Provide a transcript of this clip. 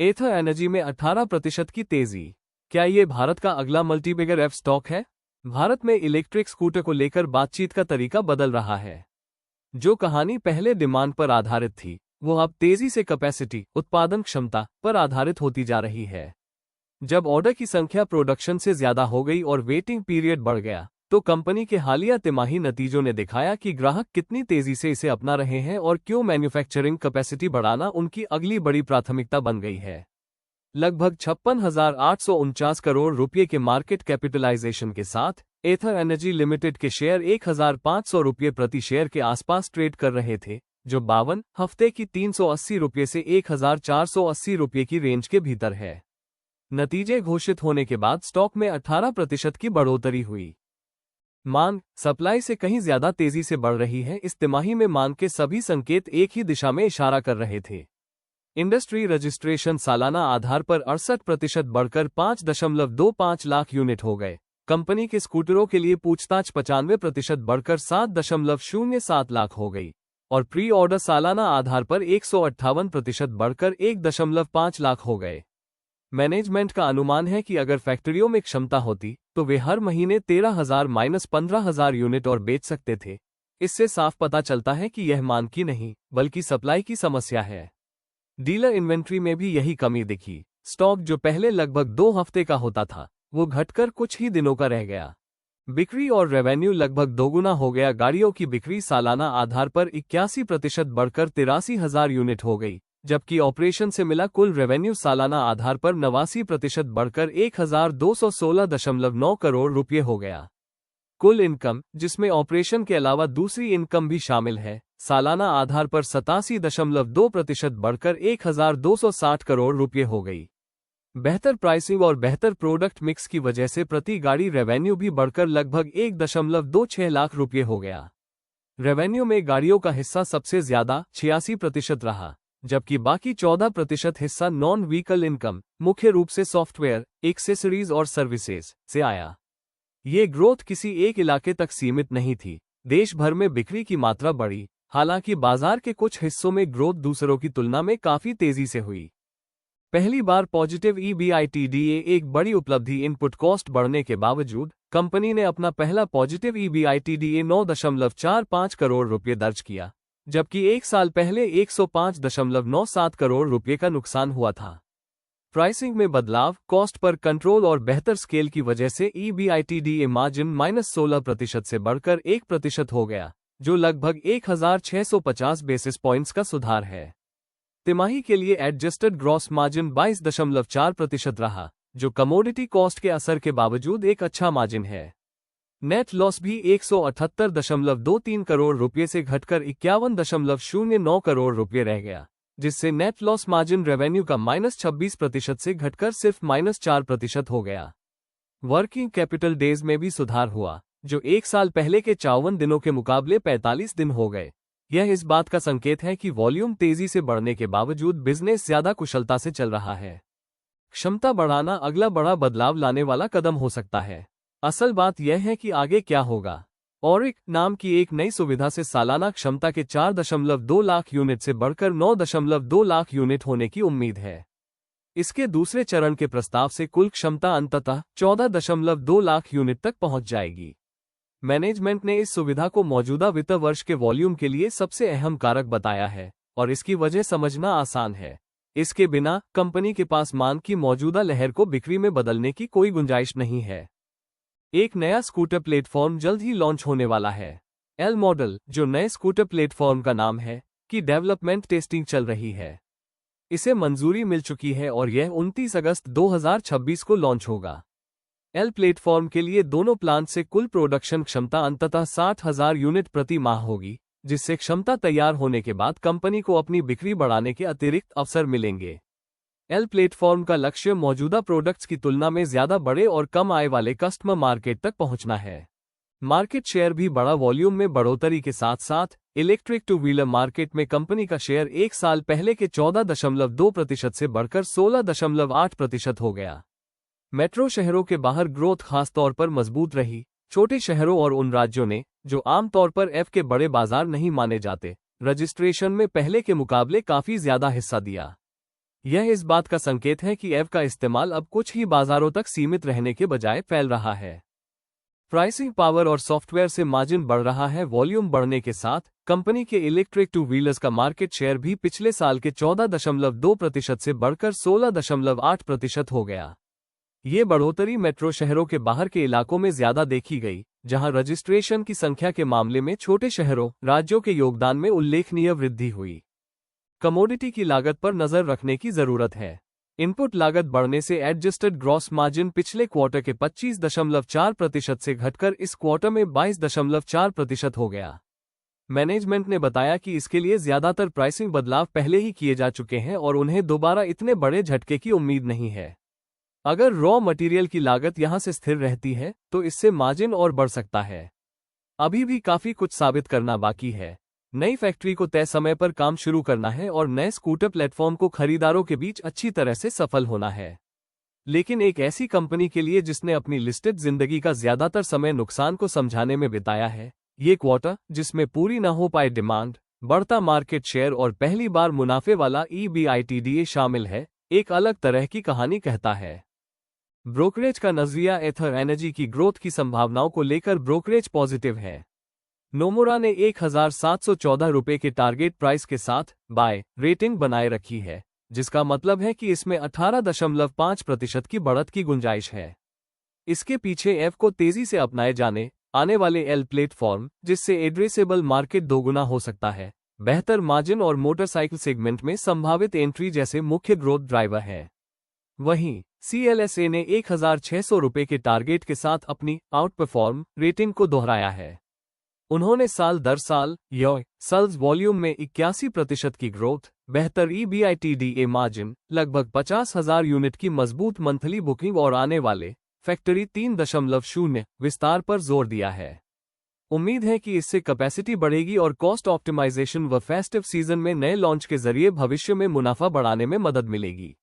एथर energy में 18% की तेजी। क्या ये भारत का अगला मल्टीबिगर एफ स्टॉक है? भारत में इलेक्ट्रिक स्कूटर को लेकर बातचीत का तरीका बदल रहा है। जो कहानी पहले डिमांड पर आधारित थी, वो अब तेजी से कैपेसिटी, उत्पादन क्षमता पर आधारित होती जा रही है। जब ऑर्डर की संख्या प्रोडक्शन से ज्यादा हो गई और वेटिंग पीरियड बढ़ गया, तो कंपनी के हालिया तिमाही नतीजों ने दिखाया कि ग्राहक कितनी तेजी से इसे अपना रहे हैं और क्यों मैन्युफैक्चरिंग कैपेसिटी बढ़ाना उनकी अगली बड़ी प्राथमिकता बन गई है। लगभग 56,849 करोड़ रुपये के मार्केट कैपिटलाइजेशन के साथ एथर एनर्जी लिमिटेड के शेयर 1,500 रुपये प्रति शेयर के आसपास ट्रेड कर रहे थे, जो 52 हफ्ते की 380 रुपये से 1,480 रुपये की रेंज के भीतर है। नतीजे घोषित होने के बाद स्टॉक में 18% की बढ़ोतरी हुई। मांग सप्लाई से कहीं ज्यादा तेजी से बढ़ रही है। इस तिमाही में मांग के सभी संकेत एक ही दिशा में इशारा कर रहे थे। इंडस्ट्री रजिस्ट्रेशन सालाना आधार पर 68% बढ़कर 5.25 लाख यूनिट हो गए। कंपनी के स्कूटरों के लिए पूछताछ 95% बढ़कर 7.07 लाख हो गई और प्री ऑर्डर सालाना आधार पर 158% बढ़कर 1.5 लाख हो गए। मैनेजमेंट का अनुमान है कि अगर फैक्ट्रियों में क्षमता होती तो वे हर महीने 13,000-15,000 यूनिट और बेच सकते थे। इससे साफ पता चलता है कि यह मांग की नहीं बल्कि सप्लाई की समस्या है। डीलर इन्वेंट्री में भी यही कमी दिखी। स्टॉक जो पहले लगभग 2 हफ्ते का होता था, वो घटकर कुछ ही दिनों का रह गया। बिक्री और रेवेन्यू लगभग दोगुना हो गया। गाड़ियों की बिक्री सालाना आधार पर 81% बढ़कर 83,000 यूनिट हो गई, जबकि ऑपरेशन से मिला कुल रेवेन्यू सालाना आधार पर 89% बढ़कर 1,216.9 करोड़ रुपये हो गया। कुल इनकम, जिसमें ऑपरेशन के अलावा दूसरी इनकम भी शामिल है, सालाना आधार पर 87.2% बढ़कर 1,260 करोड़ रुपये हो गई। बेहतर प्राइसिंग और बेहतर प्रोडक्ट मिक्स की वजह से प्रति गाड़ी रेवेन्यू भी बढ़कर लगभग 1.26 लाख रुपये हो गया। रेवेन्यू में गाड़ियों का हिस्सा सबसे ज्यादा 86% रहा, जबकि बाकी 14% हिस्सा नॉन व्हीकल इनकम, मुख्य रूप से सॉफ्टवेयर, एक्सेसरीज और सर्विसेज से आया। ये ग्रोथ किसी एक इलाके तक सीमित नहीं थी। देश भर में बिक्री की मात्रा बढ़ी, हालांकि बाजार के कुछ हिस्सों में ग्रोथ दूसरों की तुलना में काफी तेजी से हुई। पहली बार पॉजिटिव EBITDA एक बड़ी उपलब्धि। इनपुट कॉस्ट बढ़ने के बावजूद कंपनी ने अपना पहला पॉजिटिव EBITDA 9.45 करोड़ रुपये दर्ज किया, जबकि एक साल पहले 105.97 करोड़ रुपये का नुकसान हुआ था। प्राइसिंग में बदलाव, कॉस्ट पर कंट्रोल और बेहतर स्केल की वजह से EBITDA मार्जिन -16% से बढ़कर 1% हो गया, जो लगभग 1,650 बेसिस पॉइंट्स का सुधार है। तिमाही के लिए एडजस्टेड ग्रॉस मार्जिन 22.4% रहा, जो कमोडिटी कॉस्ट के असर के बावजूद एक अच्छा मार्जिन है। नेट लॉस भी 178.23 करोड़ रुपये से घटकर 51.09 करोड़ रुपये रह गया, जिससे नेट लॉस मार्जिन रेवेन्यू का -26% से घटकर सिर्फ -4% हो गया। वर्किंग कैपिटल डेज में भी सुधार हुआ, जो एक साल पहले के 54 दिनों के मुकाबले 45 दिन हो गए। यह इस बात का संकेत है कि वॉल्यूम तेजी से बढ़ने के बावजूद बिजनेस ज्यादा कुशलता से चल रहा है। क्षमता बढ़ाना अगला बड़ा बदलाव लाने वाला कदम हो सकता है। असल बात यह है कि आगे क्या होगा। ऑरिक नाम की एक नई सुविधा से सालाना क्षमता के 4.2 लाख यूनिट से बढ़कर 9.2 लाख यूनिट होने की उम्मीद है। इसके दूसरे चरण के प्रस्ताव से कुल क्षमता अंततः 14.2 लाख यूनिट तक पहुंच जाएगी। मैनेजमेंट ने इस सुविधा को मौजूदा वित्त वर्ष के वॉल्यूम के लिए सबसे अहम कारक बताया है और इसकी वजह समझना आसान है। इसके बिना कंपनी के पास मांग की मौजूदा लहर को बिक्री में बदलने की कोई गुंजाइश नहीं है। एक नया स्कूटर प्लेटफॉर्म जल्द ही लॉन्च होने वाला है। एल मॉडल, जो नए स्कूटर प्लेटफॉर्म का नाम है, की डेवलपमेंट टेस्टिंग चल रही है। इसे मंजूरी मिल चुकी है और यह 29 अगस्त 2026 को लॉन्च होगा। एल प्लेटफॉर्म के लिए दोनों प्लांट से कुल प्रोडक्शन क्षमता अंततः 60,000 यूनिट प्रति माह होगी, जिससे क्षमता तैयार होने के बाद कंपनी को अपनी बिक्री बढ़ाने के अतिरिक्त अवसर मिलेंगे। एल प्लेटफॉर्म का लक्ष्य मौजूदा प्रोडक्ट्स की तुलना में ज्यादा बड़े और कम आय वाले कस्टमर मार्केट तक पहुंचना है। मार्केट शेयर भी बड़ा। वॉल्यूम में बढ़ोतरी के साथ साथ इलेक्ट्रिक टू व्हीलर मार्केट में कंपनी का शेयर एक साल पहले के 14.2% से बढ़कर 16.8% हो गया। मेट्रो शहरों के बाहर ग्रोथ खासतौर पर मजबूत रही। छोटे शहरों और उन राज्यों ने, जो आमतौर पर एफ के बड़े बाजार नहीं माने जाते, रजिस्ट्रेशन में पहले के मुकाबले काफी ज्यादा हिस्सा दिया। यह इस बात का संकेत है कि एव का इस्तेमाल अब कुछ ही बाजारों तक सीमित रहने के बजाय फैल रहा है। प्राइसिंग पावर और सॉफ्टवेयर से मार्जिन बढ़ रहा है। वॉल्यूम बढ़ने के साथ कंपनी के इलेक्ट्रिक टू व्हीलर्स का मार्केट शेयर भी पिछले साल के 14.2% से बढ़कर 16.8% हो गया। ये बढ़ोतरी मेट्रो शहरों के बाहर के इलाकों में ज्यादा देखी गई, जहां रजिस्ट्रेशन की संख्या के मामले में छोटे शहरों, राज्यों के योगदान में उल्लेखनीय वृद्धि हुई। कमोडिटी की लागत पर नजर रखने की जरूरत है। इनपुट लागत बढ़ने से एडजस्टेड ग्रॉस मार्जिन पिछले क्वार्टर के 25.4% से घटकर इस क्वार्टर में 22.4% हो गया। मैनेजमेंट ने बताया कि इसके लिए ज्यादातर प्राइसिंग बदलाव पहले ही किए जा चुके हैं और उन्हें दोबारा इतने बड़े झटके की उम्मीद नहीं है। अगर रॉ मटेरियल की लागत यहां से स्थिर रहती है तो इससे मार्जिन और बढ़ सकता है। अभी भी काफी कुछ साबित करना बाकी है। नई फैक्ट्री को तय समय पर काम शुरू करना है और नए स्कूटर प्लेटफॉर्म को खरीदारों के बीच अच्छी तरह से सफल होना है। लेकिन एक ऐसी कंपनी के लिए जिसने अपनी लिस्टेड जिंदगी का ज्यादातर समय नुकसान को समझाने में बिताया है, ये क्वार्टर, जिसमें पूरी न हो पाए डिमांड, बढ़ता मार्केट शेयर और पहली बार मुनाफे वाला EBITDA शामिल है, एक अलग तरह की कहानी कहता है। ब्रोकरेज का नजरिया एथर एनर्जी की ग्रोथ की संभावनाओं को लेकर ब्रोकरेज पॉजिटिव है। नोमुरा ने 1714 रुपये के टारगेट प्राइस के साथ बाय रेटिंग बनाए रखी है, जिसका मतलब है कि इसमें 18.5% की बढ़त की गुंजाइश है। इसके पीछे एफ को तेजी से अपनाए जाने आने वाले एल प्लेटफॉर्म, जिससे एड्रेसेबल मार्केट दोगुना हो सकता है, बेहतर मार्जिन और मोटरसाइकिल सेगमेंट में संभावित एंट्री जैसे मुख्य ग्रोथ ड्राइवर है। वहीं CLSA ने 1600 रुपये के टारगेट के साथ अपनी आउट परफॉर्म रेटिंग को दोहराया है। उन्होंने साल दर साल सेल्स वॉल्यूम में 81% की ग्रोथ, बेहतर EBITDA मार्जिन, लगभग 50,000 यूनिट की मजबूत मंथली बुकिंग और आने वाले फैक्ट्री 3.0 विस्तार पर जोर दिया है। उम्मीद है कि इससे कैपेसिटी बढ़ेगी और कॉस्ट ऑप्टिमाइजेशन व फेस्टिव सीजन में नए लॉन्च के जरिए भविष्य में मुनाफा बढ़ाने में मदद मिलेगी।